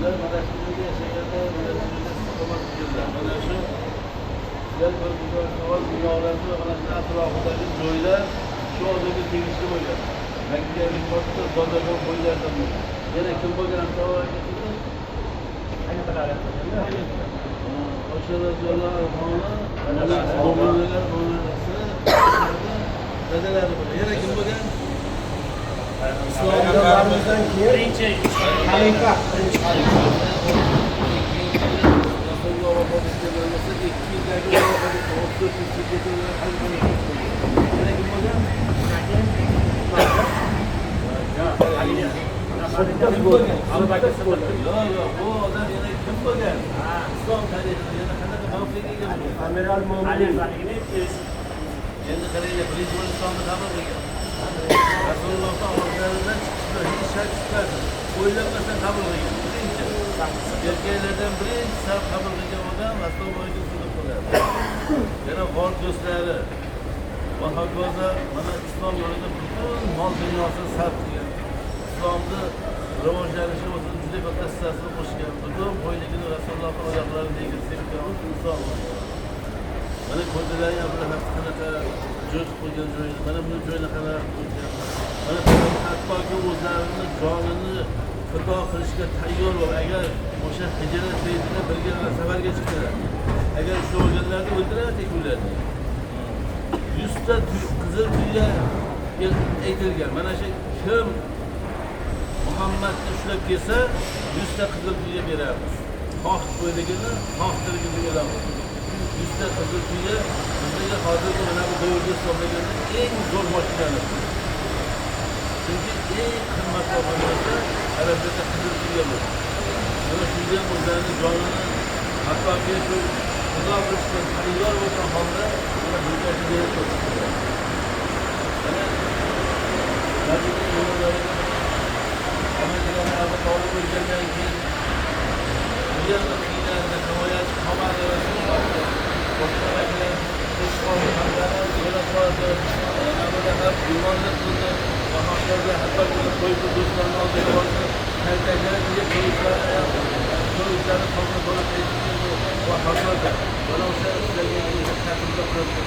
ular mana shu yerda yashaganda mana shu yerda istiqomat qilganlar. Mana shu sizlar bir savol binolarni mana shu atrofidagi joylar shu odamga tegishli bo'lgan. Makka importda zodagon bo'ylardan bo'lgan. Yana kim bo'lgan savol aytdi? O'sha Rasululloh mo'minlar dadalari bo'lgan. Yana kim bo'lgan? Islomdarimizdan keyin birinchi xalifa. Rasululloh vafot etgandan bo'lsa 2 yildagi vafot etgan 34 yilga xalifa. Yana kim bo'lgan? Yo'q, bu odam yana kim bo'lgan? Islom tarixida yana qanaqa mavqega ega bo'lgan? Amiral Mo'minin. Endi qaranglar, birinchi bo'lib islomni qabul qilgan. Rasulullohning oldilaridan chiqishda hech shak shubhasi o'ylanmasdan qabul qilgan. Birinchi. Erkaklardan birinchi qabul qilgan odam Rasulullohga sudib qiladi. Yana g'or do'stlari va hokazo mana islom yo'lida butun mol dunyosini sarf qilgan. Islomni rivojlanishi uchun juda katta hissasini qo'shgan. Butun boyligini Rasulullohning oyoqlariga tegirgan inson. Mana ko'rdilar ham bular qanaqa jo'sh qo'ygan joyini, mana bu joyni qanaqa qo'ygan. Mana hattoki o'zlarini jonini fido qilishga tayyor bo'lib, agar o'sha hijrat paytida birga safarga chiqdilar. Agar shu o'lganlarni o'ldiradi ularni. 100 ta qizil tuya aytilgan. Mana shu kim Muhammadni ushlab kelsa, 100 ta qizil tuya beramiz. Xoh qo'yligini, xoh tirigini beramiz. 100 ta qizil tuya bizga hozirgi mana bu davrda hisoblangan eng zo'r mashinalar. Chunki eng qimmatli narsa Arablarda qizil tuya bor. Mana shunga o'zlarini jonini hattoki shu xudo qilishga tayyor bo'lgan holda mana bungacha berib ko'rsatdilar. Mana Nabiy yo'llariga Ahmadlarni Abu Talib o'lgandan keyin bu yerda qiyinlarda himoyat xabarlari boshqalarga ishg'ol qilganlar yo'laqoldi, amallar gumonlik qildi va hokazo hatto qo'yib do'stlarni oldiga bordi, kaltaklariga qo'yishlarni qabul qilib aytdi va hokazo mana o'sha sizlarga ta'sir qilib